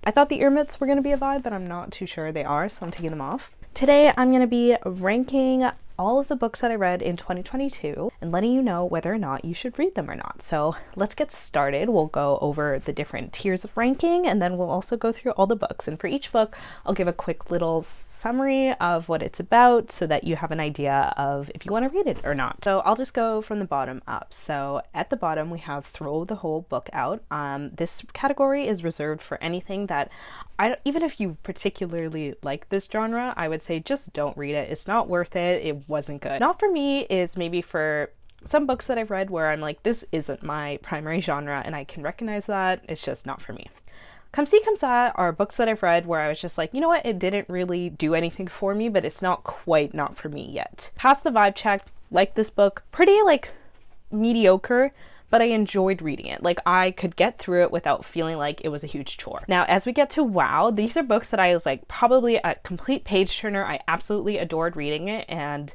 I thought the ear mitts were going to be a vibe, but I'm not too sure they are, so I'm taking them off. Today I'm going to be ranking all of the books that I read in 2022 and letting you know whether or not you should read them or not. So let's get started. We'll go over the different tiers of ranking, and then we'll also go through all the books. And for each book, I'll give a quick little summary of what it's about so that you have an idea of if you want to read it or not. So I'll just go from the bottom up. So at the bottom we have throw the whole book out. This category is reserved for anything that even if you particularly like this genre, I would say just don't read it. It's not worth it. It wasn't good. Not for me is maybe for some books that I've read where I'm like, this isn't my primary genre and I can recognize that. It's just not for me. Comme ci, comme ça are books that I've read where I was just like, you know what, it didn't really do anything for me, but it's not quite not for me yet. Passed the vibe check, like this book, pretty like mediocre, but I enjoyed reading it. Like I could get through it without feeling like it was a huge chore. Now, as we get to wow, these are books that I was like probably a complete page turner. I absolutely adored reading it, and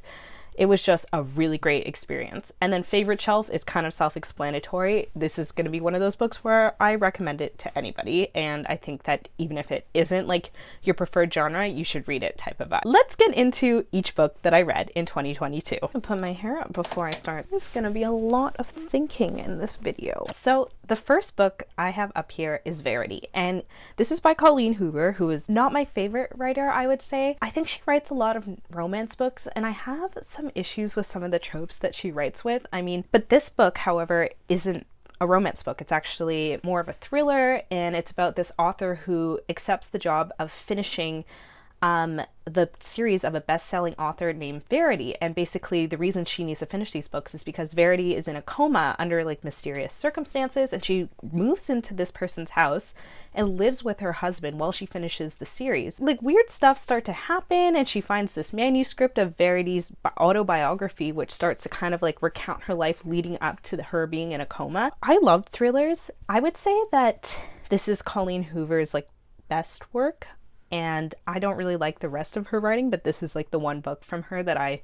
it was just a really great experience. And then favorite shelf is kind of self-explanatory. This is going to be one of those books where I recommend it to anybody, and I think that even if it isn't like your preferred genre, you should read it type of vibe. Let's get into each book that I read in 2022. I'll put my hair up before I start. There's going to be a lot of thinking in this video. So the first book I have up here is Verity, and this is by Colleen Hoover, who is not my favorite writer, I would say. I think she writes a lot of romance books, and I have some issues with some of the tropes that she writes with. I mean, but this book, however, isn't a romance book. It's actually more of a thriller, and it's about this author who accepts the job of finishing the series of a best-selling author named Verity. And basically the reason she needs to finish these books is because Verity is in a coma under like mysterious circumstances, and she moves into this person's house and lives with her husband while she finishes the series. Like weird stuff start to happen, and she finds this manuscript of Verity's autobiography, which starts to kind of like recount her life leading up to her being in a coma. I love thrillers. I would say that this is Colleen Hoover's like best work, and I don't really like the rest of her writing, but this is like the one book from her that I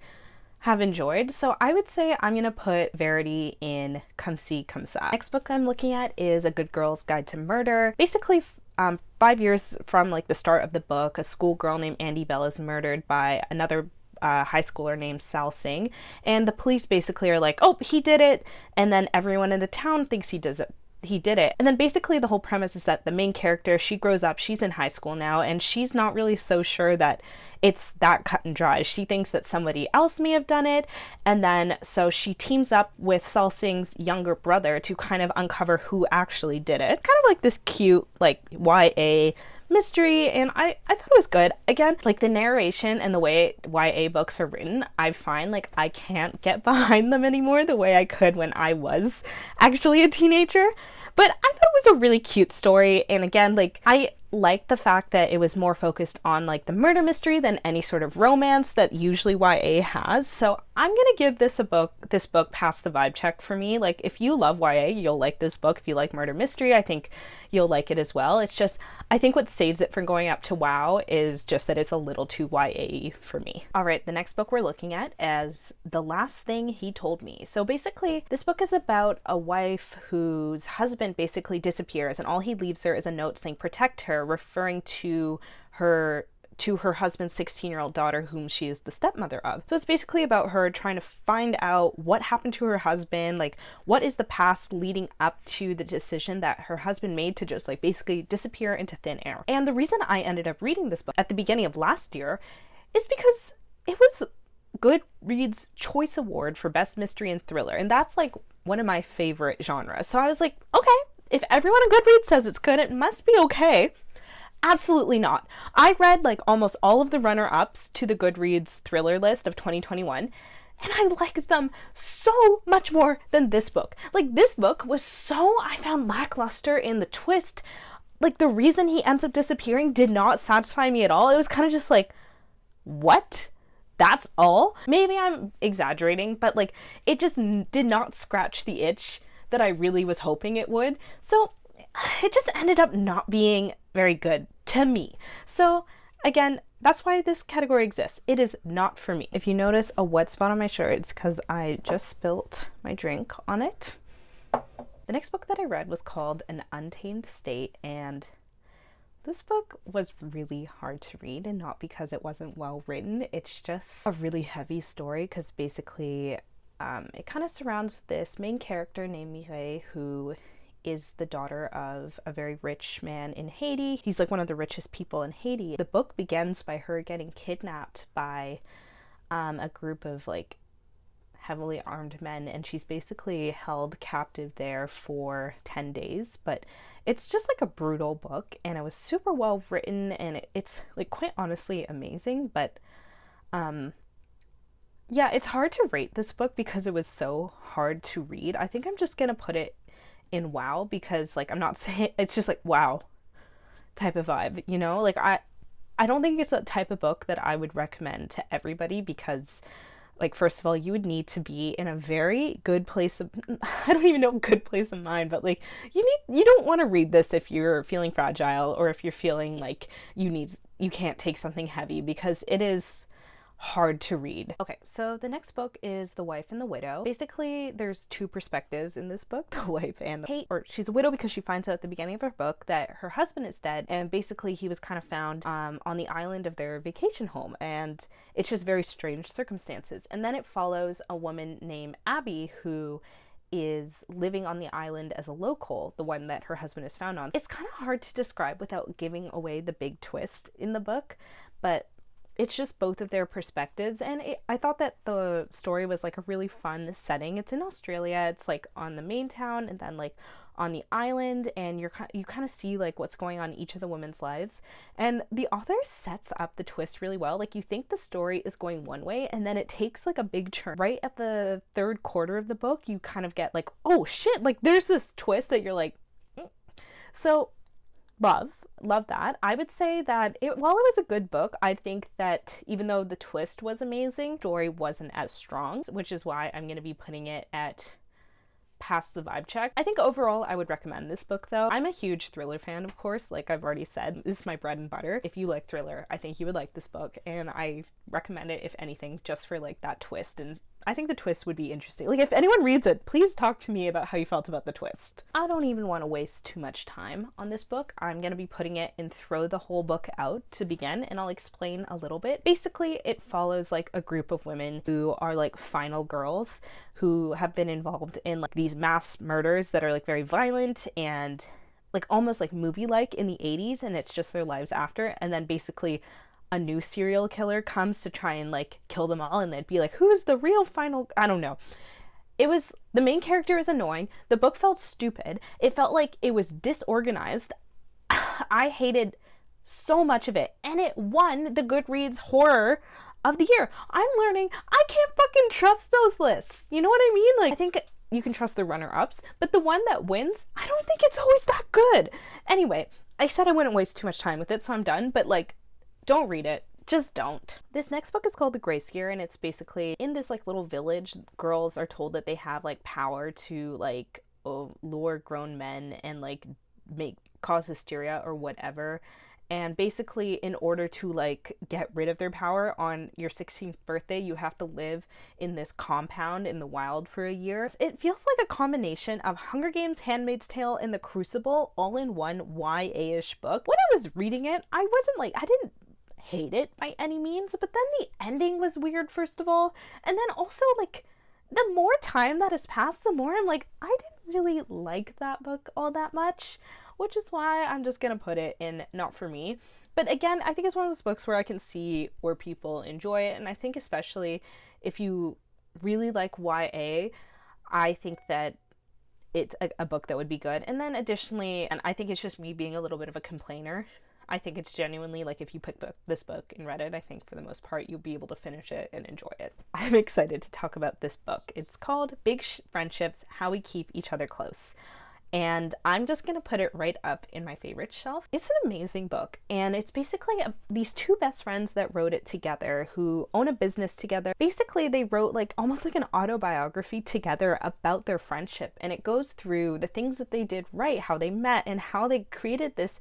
have enjoyed. So I would say I'm gonna put Verity in Comme ci, comme ça. Next book I'm looking at is A Good Girl's Guide to Murder. Basically, 5 years from like the start of the book, a schoolgirl named Andy Bell is murdered by another high schooler named Sal Singh, and the police basically are like, oh, he did it, and then everyone in the town thinks he did it. And then basically the whole premise is that the main character, she grows up, she's in high school now, and she's not really so sure that it's that cut and dry. She thinks that somebody else may have done it, and then so she teams up with Sal Singh's younger brother to kind of uncover who actually did it. Kind of like this cute like YA mystery, and I thought it was good. Again, like the narration and the way YA books are written, I find like I can't get behind them anymore the way I could when I was actually a teenager. But I thought it was a really cute story, and again, like I liked the fact that it was more focused on like the murder mystery than any sort of romance that usually YA has. So I'm gonna give this book pass the vibe check for me. Like if you love YA, you'll like this book. If you like murder mystery, I think you'll like it as well. It's just, I think what saves it from going up to wow is just that it's a little too YA for me. All right, the next book we're looking at is The Last Thing He Told Me. So basically this book is about a wife whose husband basically disappears, and all he leaves her is a note saying protect her, referring to her husband's 16-year-old daughter, whom she is the stepmother of. So it's basically about her trying to find out what happened to her husband, like what is the past leading up to the decision that her husband made to just like basically disappear into thin air. And the reason I ended up reading this book at the beginning of last year is because it was Goodreads Choice Award for Best Mystery and Thriller, and that's like one of my favorite genres. So I was like, okay, if everyone on Goodreads says it's good, it must be okay. Absolutely not. I read like almost all of the runner-ups to the Goodreads thriller list of 2021, and I liked them so much more than this book. Like this book was so, I found lackluster in the twist. Like the reason he ends up disappearing did not satisfy me at all. It was kind of just like, what? That's all? Maybe I'm exaggerating, but like it just did not scratch the itch that I really was hoping it would. So it just ended up not being very good to me. So again, that's why this category exists. It is not for me. If you notice a wet spot on my shirt, it's because I just spilt my drink on it. The next book that I read was called An Untamed State, and This book was really hard to read, and not because it wasn't well written. It's just a really heavy story because basically it kind of surrounds this main character named Mireille, who is the daughter of a very rich man in Haiti. He's like one of the richest people in Haiti. The book begins by her getting kidnapped by a group of like heavily armed men, and she's basically held captive there for 10 days. But it's just like a brutal book, and it was super well written, and it's like quite honestly amazing. But yeah, it's hard to rate this book because it was so hard to read. I think I'm just gonna put it in wow, because like I'm not saying it's just like wow type of vibe, you know? Like I don't think it's a type of book that I would recommend to everybody, because like, first of all, you would need to be in a very good place of, I don't even know, good place of mind, but like you don't want to read this if you're feeling fragile, or if you're feeling like you can't take something heavy, because it is hard to read. Okay, so the next book is The Wife and the Widow. Basically, there's two perspectives in this book, the wife and she's a widow because she finds out at the beginning of her book that her husband is dead, and basically he was kind of found on the island of their vacation home, and it's just very strange circumstances. And then it follows a woman named Abby who is living on the island as a local, the one that her husband is found on. It's kind of hard to describe without giving away the big twist in the book, but it's just both of their perspectives, and I thought that the story was like a really fun setting. It's in Australia. It's like on the main town and then like on the island, and you kind of see like what's going on in each of the women's lives. And the author sets up the twist really well. Like, you think the story is going one way, and then it takes like a big turn. Right at the third quarter of the book, you kind of get like, oh shit, like there's this twist that you're like, mm. So love that. I would say that while it was a good book, I think that even though the twist was amazing, the story wasn't as strong, which is why I'm going to be putting it at past the vibe check. I think overall I would recommend this book though. I'm a huge thriller fan, of course, like I've already said. This is my bread and butter. If you like thriller, I think you would like this book, and I recommend it, if anything, just for like that twist. And I think the twist would be interesting. Like, if anyone reads it, please talk to me about how you felt about the twist. I don't even want to waste too much time on this book. I'm going to be putting it in throw the whole book out to begin, and I'll explain a little bit. Basically, it follows like a group of women who are like final girls who have been involved in like these mass murders that are like very violent and like almost like movie-like in the 80s, and it's just their lives after. And then basically a new serial killer comes to try and like kill them all, and they'd be like, who's the real final, I don't know. The main character is annoying. The book felt stupid. It felt like it was disorganized. I hated so much of it, and it won the Goodreads horror of the year. I'm learning I can't fucking trust those lists. You know what I mean? Like, I think you can trust the runner-ups, but the one that wins, I don't think it's always that good. Anyway, I said I wouldn't waste too much time with it, so I'm done, but like, don't read it. Just don't. This next book is called The Gray Scare, and it's basically in this like little village. Girls are told that they have like power to like lure grown men and like cause hysteria or whatever. And basically, in order to like get rid of their power on your 16th birthday, you have to live in this compound in the wild for a year. It feels like a combination of Hunger Games, Handmaid's Tale, and The Crucible all in one YA-ish book. When I was reading it, I didn't hate it by any means, but then the ending was weird, first of all. And then also, like, the more time that has passed, the more I'm like, I didn't really like that book all that much, which is why I'm just gonna put it in not for me. But again, I think it's one of those books where I can see where people enjoy it, and I think especially if you really like YA, I think that it's a book that would be good. And then additionally, and I think it's just me being a little bit of a complainer, I think it's genuinely like if you pick this book and read it, I think for the most part you'll be able to finish it and enjoy it. I'm excited to talk about this book. It's called Big Friendships: How We Keep Each Other Close. And I'm just going to put it right up in my favorite shelf. It's an amazing book, and it's basically these two best friends that wrote it together who own a business together. Basically, they wrote like almost like an autobiography together about their friendship, and it goes through the things that they did right, how they met, and how they created this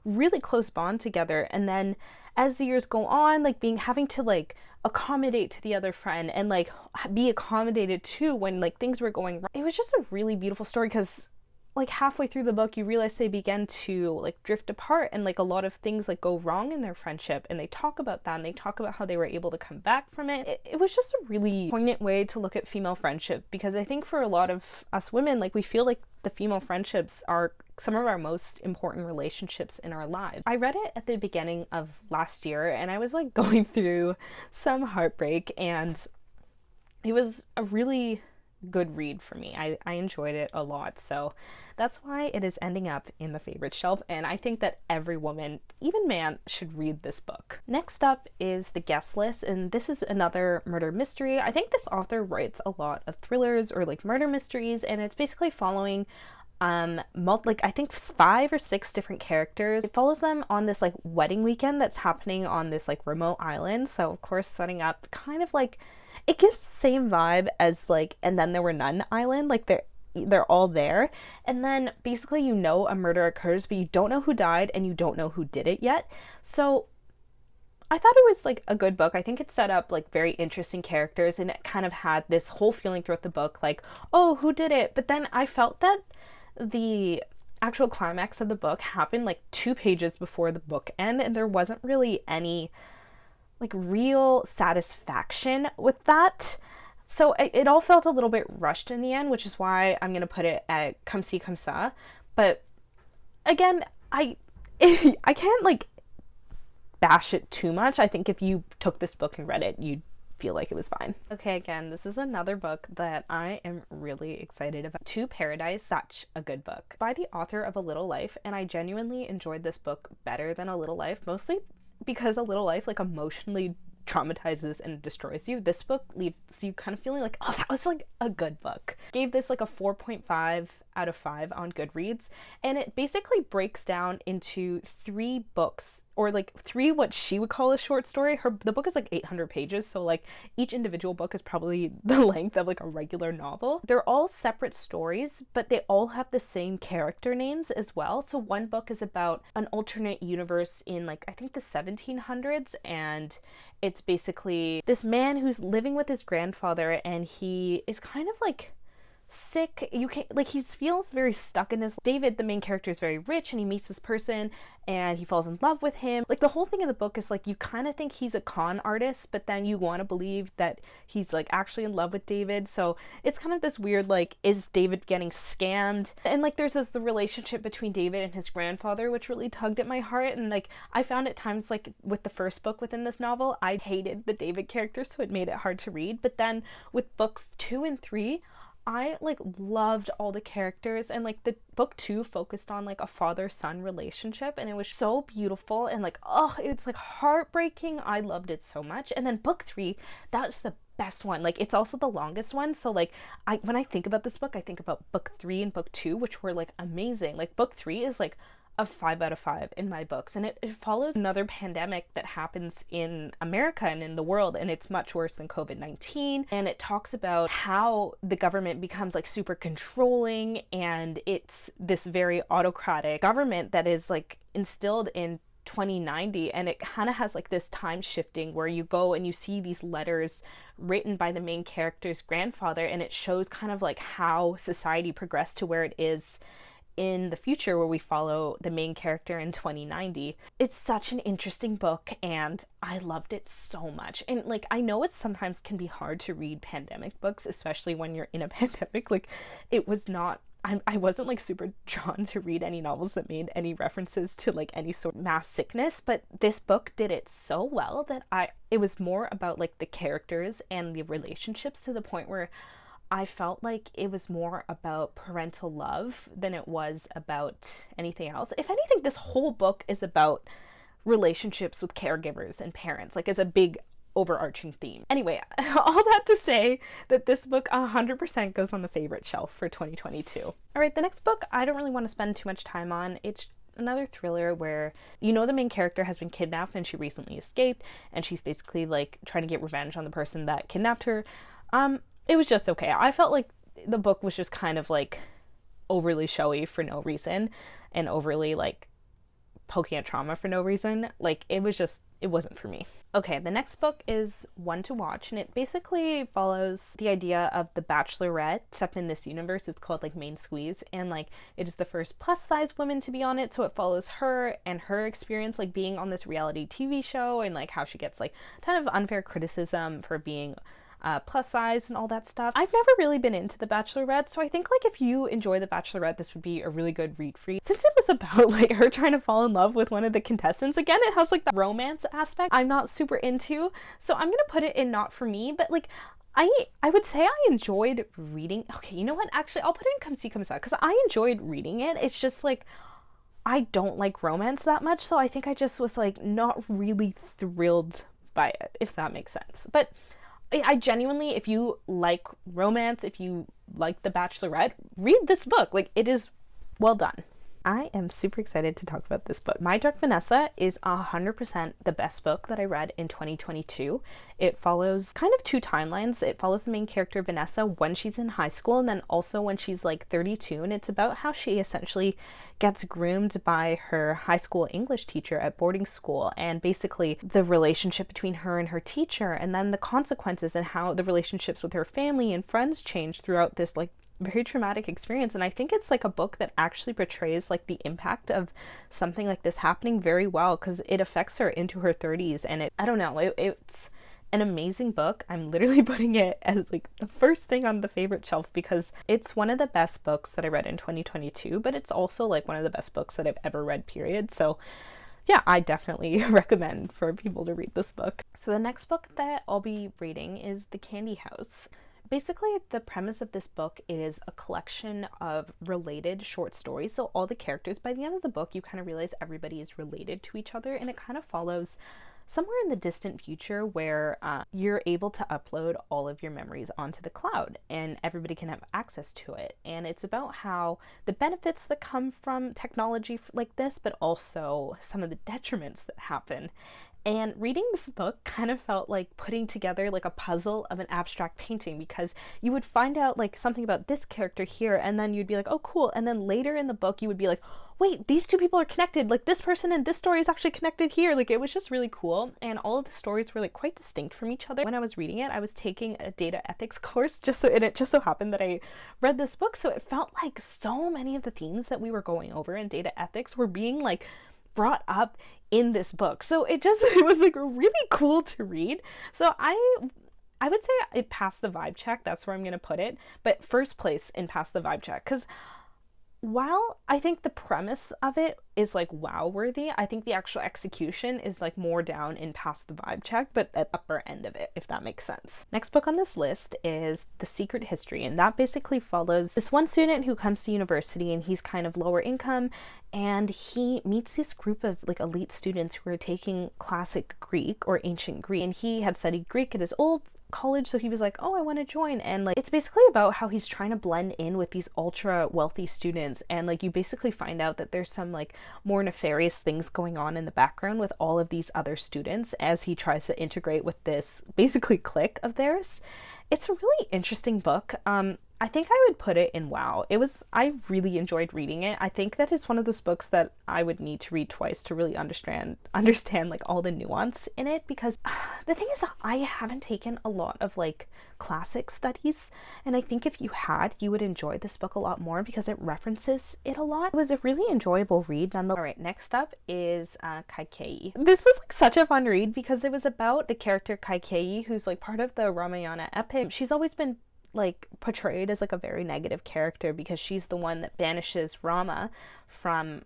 really close bond together. And then as the years go on, like having to like accommodate to the other friend and like be accommodated too when like things were going right. It was just a really beautiful story because like halfway through the book you realize they begin to like drift apart, and like a lot of things like go wrong in their friendship, and they talk about that, and they talk about how they were able to come back from it. It was just a really poignant way to look at female friendship, because I think for a lot of us women, like we feel like the female friendships are some of our most important relationships in our lives. I read it at the beginning of last year, and I was like going through some heartbreak, and it was a really good read for me. I enjoyed it a lot, so that's why it is ending up in the favorite shelf, and I think that every woman, even man, should read this book. Next up is The Guest List, and this is another murder mystery. I think this author writes a lot of thrillers or like murder mysteries, and it's basically following like I think 5 or 6 different characters. It follows them on this like wedding weekend that's happening on this like remote island, so of course setting up kind of like, it gives the same vibe as like And Then There Were None Island. Like they're all there, and then basically you know a murder occurs, but you don't know who died and you don't know who did it yet. So I thought it was like a good book. I think it set up like very interesting characters, and it kind of had this whole feeling throughout the book like, oh, who did it? But then I felt that the actual climax of the book happened like 2 pages before the book end, and there wasn't really any like real satisfaction with that. So it all felt a little bit rushed in the end, which is why I'm going to put it at comme ci comme ça. But again, I can't like bash it too much. I think if you took this book and read it, you'd feel like it was fine. Okay, again, this is another book that I am really excited about. To Paradise, such a good book by the author of A Little Life, and I genuinely enjoyed this book better than A Little Life, mostly because A Little Life like emotionally traumatizes and destroys you. This book leaves you kind of feeling like, oh, that was like a good book. Gave this like a 4.5 out of 5 on Goodreads, and it basically breaks down into 3 books, or like 3 what she would call a short story. The book is like 800 pages, so like each individual book is probably the length of like a regular novel. They're all separate stories, but they all have the same character names as well. So one book is about an alternate universe in like I think the 1700s, and it's basically this man who's living with his grandfather, and he is kind of like sick. You can't like, he feels very stuck in his. David, the main character, is very rich, and he meets this person and he falls in love with him. Like the whole thing of the book is like you kind of think he's a con artist, but then you want to believe that he's like actually in love with David. So it's kind of this weird like, is David getting scammed? And like there's the relationship between David and his grandfather, which really tugged at my heart. And like I found at times, like with the first book within this novel, I hated the David character, so it made it hard to read. But then with books 2 and 3, I like loved all the characters, and like the book 2 focused on like a father-son relationship, and it was so beautiful, and like, oh, it's like heartbreaking. I loved it so much. And then book 3, that's the best one. Like it's also the longest one, so like when I think about this book, I think about book 3 and book 2, which were like amazing. Like book 3 is like a 5 out of 5 in my books, and it follows another pandemic that happens in America and in the world, and it's much worse than COVID-19, and it talks about how the government becomes like super controlling, and it's this very autocratic government that is like instilled in 2090, and it kind of has like this time shifting where you go and you see these letters written by the main character's grandfather, and it shows kind of like how society progressed to where it is in the future, where we follow the main character in 2090. It's such an interesting book, and I loved it so much. And like I know it sometimes can be hard to read pandemic books, especially when you're in a pandemic. Like it was not, I wasn't like super drawn to read any novels that made any references to like any sort of mass sickness, but this book did it so well that it was more about like the characters and the relationships, to the point where I felt like it was more about parental love than it was about anything else. If anything, this whole book is about relationships with caregivers and parents, like as a big overarching theme. Anyway, all that to say that this book 100% goes on the favorite shelf for 2022. All right, the next book I don't really want to spend too much time on. It's another thriller where you know the main character has been kidnapped and she recently escaped, and she's basically like trying to get revenge on the person that kidnapped her. It was just okay. I felt like the book was just kind of like overly showy for no reason, and overly like poking at trauma for no reason. Like it was just it wasn't for me. Okay, the next book is one to watch, and it basically follows the idea of the Bachelorette, except in this universe it's called like Main Squeeze, and like it is the first plus size woman to be on it, so it follows her and her experience like being on this reality TV show, and like how she gets like a ton of unfair criticism for being plus size and all that stuff. I've never really been into The Bachelorette, so I think like if you enjoy The Bachelorette, this would be a really good read for you. Since it was about like her trying to fall in love with one of the contestants, again, it has like the romance aspect I'm not super into, so I'm gonna put it in not for me, but like I would say I enjoyed reading. Okay, you know what? Actually, I'll put it in come see, come saw, because I enjoyed reading it. It's just like I don't like romance that much, so I think I just was like not really thrilled by it, if that makes sense. But I genuinely, if you like romance, if you like The Bachelorette, read this book. Like, it is well done. I am super excited to talk about this book. My Dark Vanessa is 100% the best book that I read in 2022. It follows kind of two timelines. It follows the main character Vanessa when she's in high school, and then also when she's like 32, and it's about how she essentially gets groomed by her high school English teacher at boarding school, and basically the relationship between her and her teacher, and then the consequences and how the relationships with her family and friends change throughout this like very traumatic experience. And I think it's like a book that actually portrays like the impact of something like this happening very well, because it affects her into her 30s, and I don't know, it's an amazing book. I'm literally putting it as like the first thing on the favorite shelf because it's one of the best books that I read in 2022, but it's also like one of the best books that I've ever read, period. So yeah, I definitely recommend for people to read this book. So the next book that I'll be reading is The Candy House. Basically, the premise of this book is a collection of related short stories. So all the characters, by the end of the book, you kind of realize everybody is related to each other, and it kind of follows somewhere in the distant future where you're able to upload all of your memories onto the cloud and everybody can have access to it. And it's about how the benefits that come from technology like this, but also some of the detriments that happen. And reading this book kind of felt like putting together like a puzzle of an abstract painting, because you would find out like something about this character here, and then you'd be like, oh cool, and then later in the book you would be like, wait, these two people are connected, like this person and this story is actually connected here. Like, it was just really cool, and all of the stories were like quite distinct from each other. When I was reading it, I was taking a data ethics course, and it just so happened that I read this book, so it felt like so many of the themes that we were going over in data ethics were being like brought up in this book. So it was like really cool to read. So I would say it passed the vibe check. That's where I'm going to put it. But first place in pass the vibe check, because while I think the premise of it is like wow worthy, I think the actual execution is like more down in past the vibe check, but at upper end of it, if that makes sense. Next book on this list is The Secret History, and that basically follows this one student who comes to university, and he's kind of lower income, and he meets this group of like elite students who are taking classic Greek or ancient Greek, and he had studied Greek at his old college, so he was like, oh, I want to join. And like it's basically about how he's trying to blend in with these ultra wealthy students, and like you basically find out that there's some like more nefarious things going on in the background with all of these other students as he tries to integrate with this basically clique of theirs. It's a really interesting book. I think I would put it in wow. I really enjoyed reading it. I think that it's one of those books that I would need to read twice to really understand like all the nuance in it, because the thing is that I haven't taken a lot of like classic studies, and I think if you had, you would enjoy this book a lot more because it references it a lot. It was a really enjoyable read nonetheless. Alright, next up is Kaikeyi. This was like such a fun read because it was about the character Kaikeyi, who's like part of the Ramayana epic. She's always been like portrayed as like a very negative character because she's the one that banishes Rama from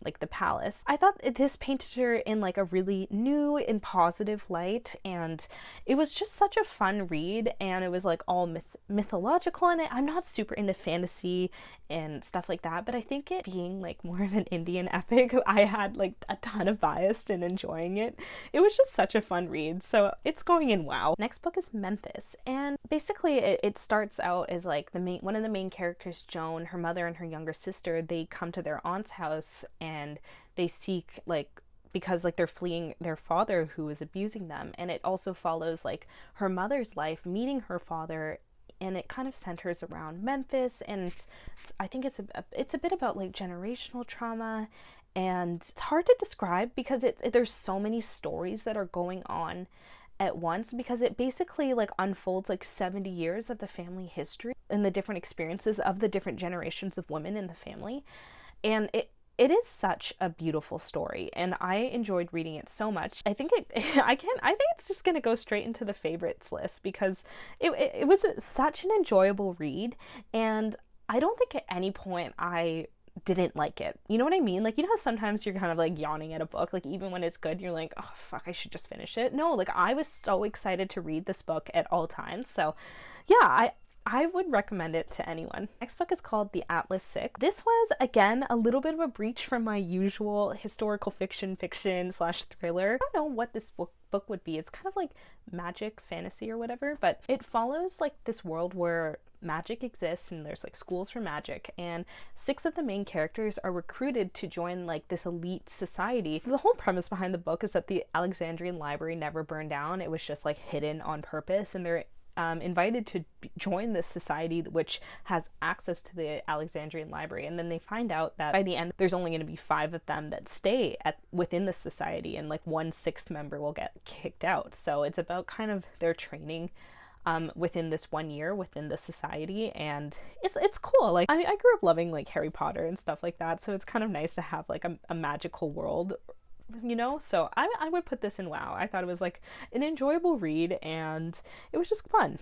like the palace. I thought this painted her in like a really new and positive light, and it was just such a fun read, and it was like all mythological in it. I'm not super into fantasy and stuff like that, but I think it being like more of an Indian epic, I had like a ton of bias in enjoying it. It was just such a fun read, so it's going in wow. Next book is Memphis, and basically it starts out as like one of the main characters, Joan, her mother and her younger sister, they come to their aunt's house and they seek like, because like they're fleeing their father who is abusing them. And it also follows like her mother's life meeting her father, and it kind of centers around Memphis, and I think it's a bit about like generational trauma and it's hard to describe because there's so many stories that are going on at once, because it basically like unfolds like 70 years of the family history and the different experiences of the different generations of women in the family. And it is such a beautiful story, and I enjoyed reading it so much. I think I think it's just gonna go straight into the favorites list, because it was such an enjoyable read, and I don't think at any point I didn't like it. You know what I mean? Like, you know how sometimes you're kind of like yawning at a book, like even when it's good, you're like, oh fuck, I should just finish it. No, like I was so excited to read this book at all times. So yeah, I would recommend it to anyone. Next book is called The Atlas Six. This was, again, a little bit of a breach from my usual historical fiction slash thriller. I don't know what this book would be. It's kind of like magic fantasy or whatever, but it follows like this world where magic exists and there's like schools for magic, and 6 of the main characters are recruited to join like this elite society. The whole premise behind the book is that the Alexandrian library never burned down. It was just like hidden on purpose, and they're invited to join this society which has access to the Alexandrian library. And then they find out that by the end there's only going to be 5 of them that stay within the society, and like 1/6 member will get kicked out. So it's about kind of their training within this 1 year within the society, and it's cool. Like I grew up loving like Harry Potter and stuff like that, so it's kind of nice to have like a magical world, you know. So I would put this in WoW. I thought it was like an enjoyable read, and it was just fun.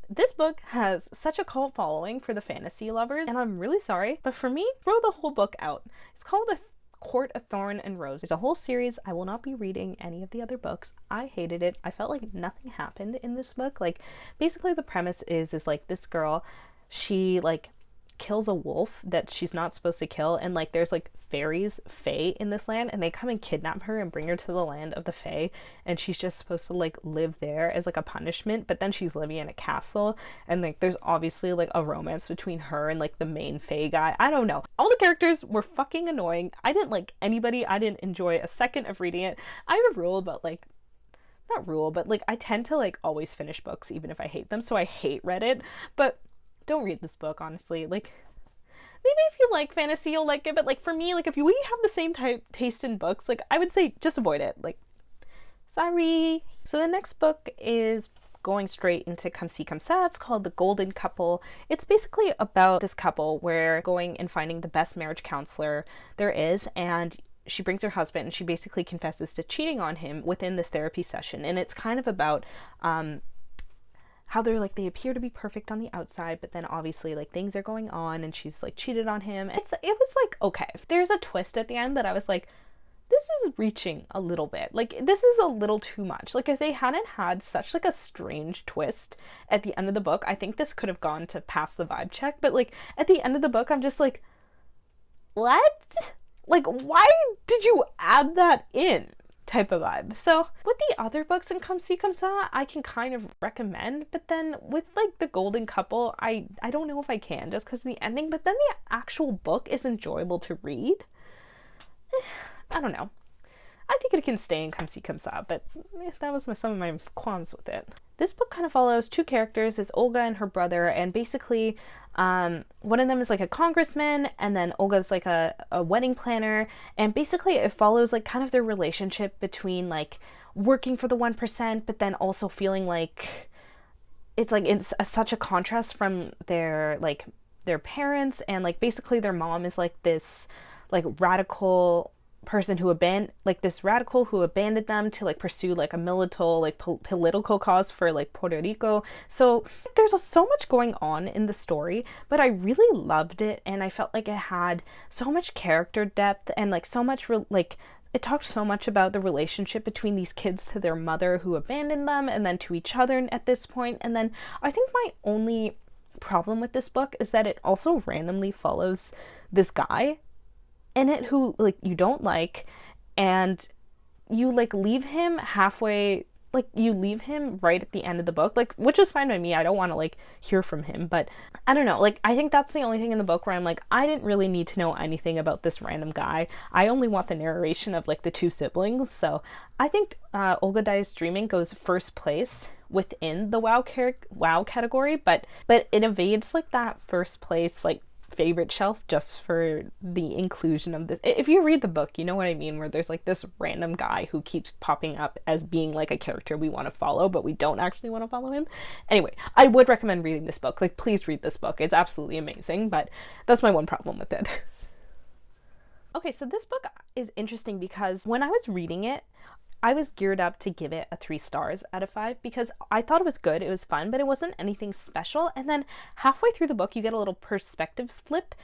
This book has such a cult following for the fantasy lovers, and I'm really sorry, but for me, throw the whole book out. It's called A Court of Thorn and Rose. There's a whole series. I will not be reading any of the other books. I hated it. I felt like nothing happened in this book. Like basically the premise is like this girl, she like kills a wolf that she's not supposed to kill, and like there's like fairies, fae in this land, and they come and kidnap her and bring her to the land of the fae, and she's just supposed to like live there as like a punishment. But then she's living in a castle, and like there's obviously like a romance between her and like the main fae guy. I don't know, all the characters were fucking annoying. I didn't like anybody. I didn't enjoy a second of reading it. I have a rule about like, not rule, but like I tend to like always finish books even if I hate them, so I hate Reddit. But don't read this book, honestly. Like, maybe if you like fantasy, you'll like it, but like for me, like if we have the same taste in books, like I would say just avoid it. Like, sorry. So the next book is going straight into Come See Come Sa. It's called The Golden Couple. It's basically about this couple where going and finding the best marriage counselor there is, and she brings her husband, and she basically confesses to cheating on him within this therapy session. And it's kind of about how they're like, they appear to be perfect on the outside, but then obviously like things are going on, and she's like cheated on him. It was like, okay, there's a twist at the end that I was like, this is reaching a little bit. Like, this is a little too much. Like, if they hadn't had such like a strange twist at the end of the book, I think this could have gone to pass the vibe check. But like at the end of the book, I'm just like, what? Like, why did you add that in? Type of vibe. So with the other books in Come See Come Sa, I can kind of recommend, but then with like The Golden Couple, I don't know if I can, just because of the ending. But then the actual book is enjoyable to read. I don't know. I think it can stay in Come See Come Sa, but that was some of my qualms with it. This book kind of follows 2 characters. It's Olga and her brother, and basically one of them is like a congressman, and then Olga's like a wedding planner, and basically it follows like kind of their relationship between like working for the 1%, but then also feeling like it's such a contrast from their parents, and like basically their mom is like this like radical person who abandoned them to like pursue like a political cause for like Puerto Rico. So there's so much going on in the story, but I really loved it, and I felt like it had so much character depth, and like so much it talked so much about the relationship between these kids to their mother who abandoned them, and then to each other at this point. And then I think my only problem with this book is that it also randomly follows this guy in it who like you don't like, and you like leave him halfway, like you leave him right at the end of the book, like, which is fine by me. I don't want to like hear from him, but I don't know, like I think that's the only thing in the book where I'm like, I didn't really need to know anything about this random guy. I only want the narration of like the 2 siblings. So I think Olga Dies Dreaming goes first place within the WoW category, but it evades like that first place like favorite shelf just for the inclusion of this. If you read the book, you know what I mean, where there's like this random guy who keeps popping up as being like a character we want to follow, but we don't actually want to follow him. Anyway, I would recommend reading this book. Like, please read this book. It's absolutely amazing, but that's my one problem with it. Okay, so this book is interesting because when I was reading it, I was geared up to give it a 3 stars out of 5 because I thought it was good, it was fun, but it wasn't anything special. And then halfway through the book, you get a little perspective flip,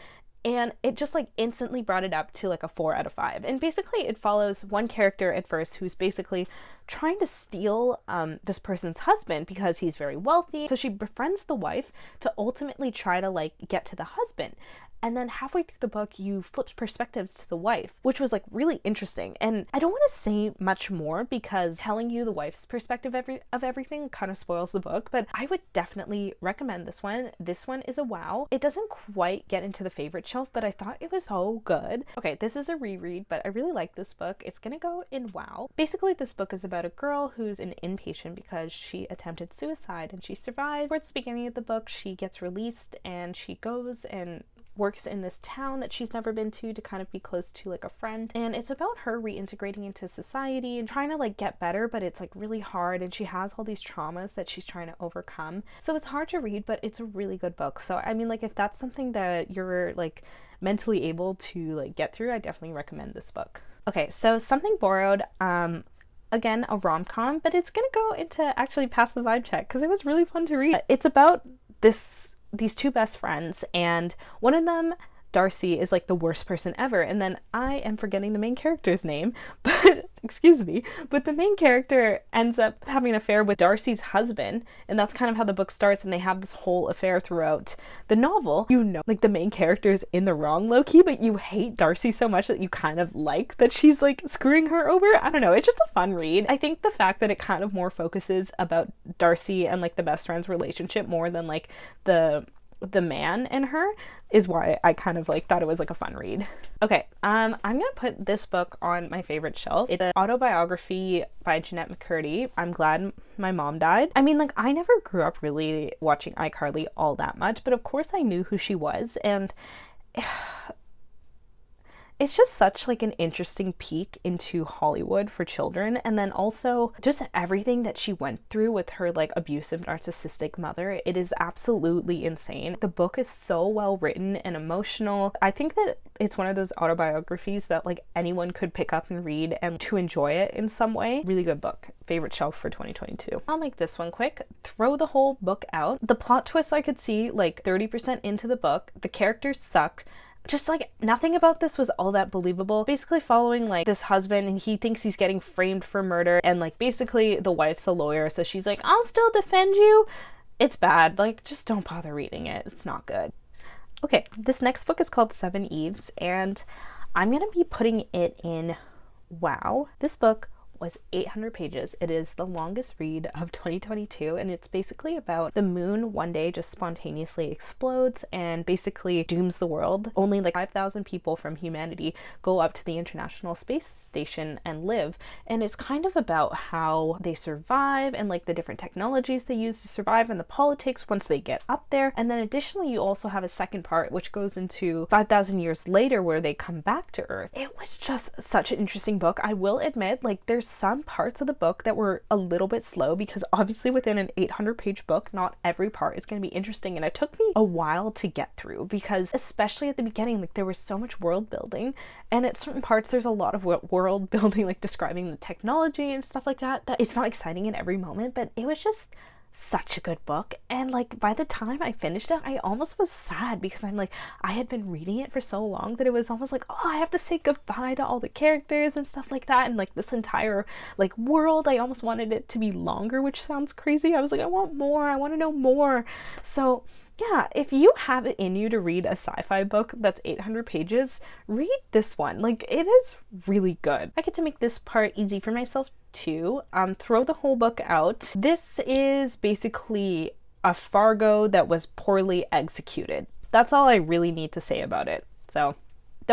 and it just like instantly brought it up to like a 4 out of 5. And basically it follows one character at first who's basically trying to steal this person's husband because he's very wealthy. So she befriends the wife to ultimately try to like get to the husband. And then halfway through the book, you flipped perspectives to the wife, which was like really interesting. And I don't want to say much more because telling you the wife's perspective of everything kind of spoils the book, but I would definitely recommend this one. This one is a wow. It doesn't quite get into the favorite shelf, but I thought it was so good. Okay, this is a reread, but I really like this book. It's gonna go in wow. Basically, this book is about a girl who's an inpatient because she attempted suicide and she survived. Towards the beginning of the book, she gets released and she goes and works in this town that she's never been to kind of be close to like a friend, and it's about her reintegrating into society and trying to like get better, but it's like really hard, and she has all these traumas that she's trying to overcome. So it's hard to read, but it's a really good book. So I mean, like, if that's something that you're like mentally able to like get through, I definitely recommend this book. Okay, so Something Borrowed, again, a rom-com, but it's gonna go into actually Pass the Vibe Check because it was really fun to read. It's about these 2 best friends, and one of them, Darcy, is like the worst person ever, and then I am forgetting the main character's name, but excuse me, but the main character ends up having an affair with Darcy's husband, and that's kind of how the book starts, and they have this whole affair throughout the novel. You know, like, the main character's in the wrong low-key, but you hate Darcy so much that you kind of like that she's like screwing her over. I don't know, it's just a fun read. I think the fact that it kind of more focuses about Darcy and like the best friend's relationship more than like the man and her is why I kind of like thought it was like a fun read. Okay, I'm gonna put this book on my favorite shelf. It's an autobiography by Jeanette McCurdy. I'm glad my mom died. I mean, like, I never grew up really watching iCarly all that much, but of course I knew who she was, and it's just such like an interesting peek into Hollywood for children, and then also just everything that she went through with her like abusive narcissistic mother. It is absolutely insane. The book is so well written and emotional. I think that it's one of those autobiographies that like anyone could pick up and read and to enjoy it in some way. Really good book. Favorite shelf for 2022. I'll make this one quick. Throw the whole book out. The plot twist I could see like 30% into the book. The characters suck. Just like nothing about this was all that believable. Basically following like this husband, and he thinks he's getting framed for murder, and like basically the wife's a lawyer, so she's like, I'll still defend you. It's bad. Like, just don't bother reading it. It's not good. Okay, this next book is called Seveneves, and I'm gonna be putting it in wow. This book was 800 pages. It is the longest read of 2022, and it's basically about the moon one day just spontaneously explodes and basically dooms the world. Only like 5,000 people from humanity go up to the International Space Station and live, and it's kind of about how they survive and like the different technologies they use to survive and the politics once they get up there. And then additionally, you also have a second part which goes into 5,000 years later where they come back to Earth. It was just such an interesting book. I will admit, like, there's some parts of the book that were a little bit slow because obviously within an 800-page book, not every part is going to be interesting, and it took me a while to get through because especially at the beginning, like, there was so much world building, and at certain parts there's a lot of world building, like describing the technology and stuff like that it's not exciting in every moment, but it was just such a good book. And like by the time I finished it, I almost was sad because I'm like, I had been reading it for so long that it was almost like, oh, I have to say goodbye to all the characters and stuff like that, and like this entire like world. I almost wanted it to be longer, which sounds crazy. I was like, I want more, I want to know more. So yeah, if you have it in you to read a sci-fi book that's 800 pages, read this one. Like, it is really good. I get to make this part easy for myself too. Throw the whole book out. This is basically a Fargo that was poorly executed. That's all I really need to say about it. So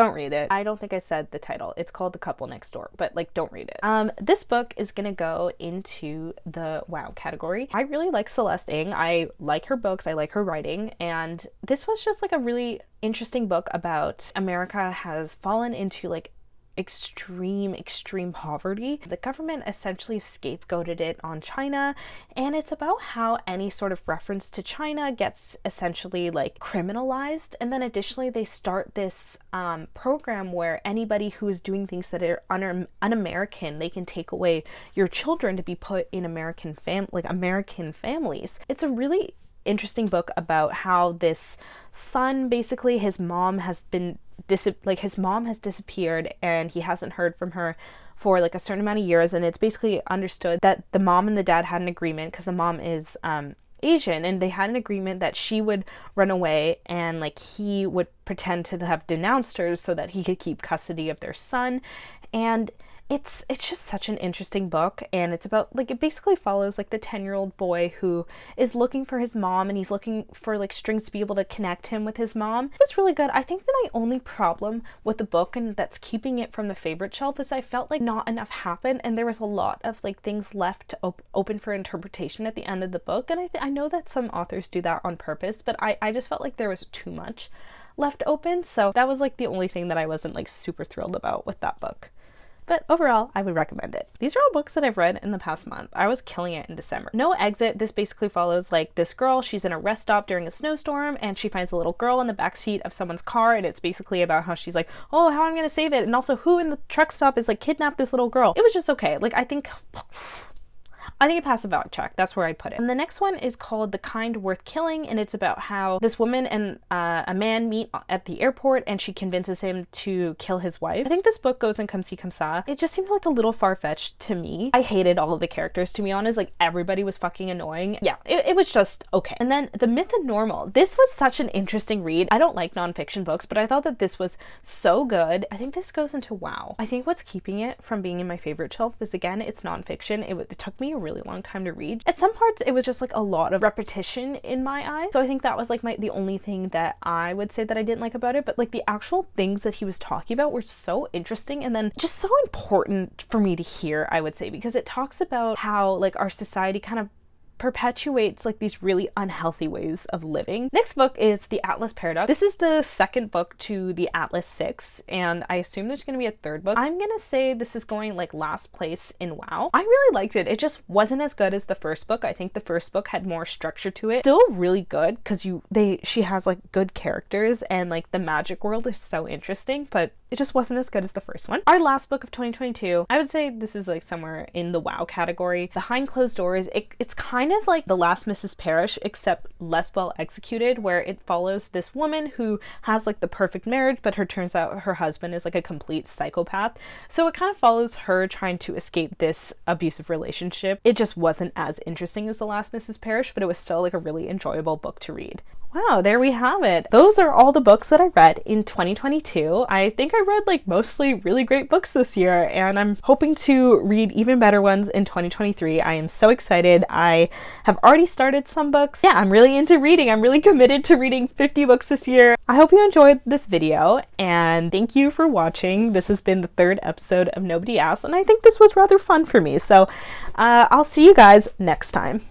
Don't read it. I don't think I said the title. It's called The Couple Next Door, but like, don't read it. This book is gonna go into the wow category. I really like Celeste Ng. I like her books. I like her writing. And this was just like a really interesting book about America has fallen into like extreme poverty. The government essentially scapegoated it on China, and it's about how any sort of reference to China gets essentially like criminalized. And then additionally they start this program where anybody who is doing things that are un-American, they can take away your children to be put in American families. It's a really interesting book about how this son, basically his mom has disappeared and he hasn't heard from her for like a certain amount of years, and it's basically understood that the mom and the dad had an agreement, because the mom is Asian, and they had an agreement that she would run away and like he would pretend to have denounced her so that he could keep custody of their son. And it's just such an interesting book, and it's about like, it basically follows like the 10-year-old boy who is looking for his mom, and he's looking for like strings to be able to connect him with his mom. It's really good. I think that my only problem with the book, and that's keeping it from the favorite shelf, is I felt like not enough happened, and there was a lot of like things left open for interpretation at the end of the book. And I know that some authors do that on purpose, but I just felt like there was too much left open. So that was like the only thing that I wasn't like super thrilled about with that book. But overall, I would recommend it. These are all books that I've read in the past month. I was killing it in December. No Exit. This basically follows like this girl. She's in a rest stop during a snowstorm, and she finds a little girl in the backseat of someone's car, and it's basically about how she's like, oh, how am I gonna save it? And also who in the truck stop is like kidnapped this little girl. It was just okay. Like, I think it passed the vibe check. That's where I'd put it. And the next one is called The Kind Worth Killing, and it's about how this woman and a man meet at the airport, and she convinces him to kill his wife. I think this book goes in comme ci comme ça. It just seemed like a little far-fetched to me. I hated all of the characters, to be honest. Like, everybody was fucking annoying. Yeah, it was just okay. And then The Myth and Normal. This was such an interesting read. I don't like nonfiction books, but I thought that this was so good. I think this goes into wow. I think what's keeping it from being in my favorite shelf is, again, it's nonfiction. It took me a really long time to read. At some parts it was just like a lot of repetition in my eyes, so I think that was like the only thing that I would say that I didn't like about it. But like, the actual things that he was talking about were so interesting, and then just so important for me to hear, I would say, because it talks about how like our society kind of perpetuates like these really unhealthy ways of living. Next book is The Atlas Paradox. This is the second book to the Atlas 6, and I assume there's gonna be a third book. I'm gonna say this is going like last place in WoW. I really liked it. It just wasn't as good as the first book. I think the first book had more structure to it. Still really good, because she has like good characters, and like the magic world is so interesting, but it just wasn't as good as the first one. Our last book of 2022, I would say this is like somewhere in the WoW category. Behind Closed Doors. It's kind of like The Last Mrs. Parish, except less well executed, where it follows this woman who has like the perfect marriage, but turns out her husband is like a complete psychopath. So it kind of follows her trying to escape this abusive relationship. It just wasn't as interesting as The Last Mrs. Parish, but it was still like a really enjoyable book to read. Wow, there we have it. Those are all the books that I read in 2022. I think I read like mostly really great books this year, and I'm hoping to read even better ones in 2023. I am so excited. I have already started some books. Yeah, I'm really into reading. I'm really committed to reading 50 books this year. I hope you enjoyed this video, and thank you for watching. This has been the third episode of Nobody Asked, and I think this was rather fun for me. So I'll see you guys next time.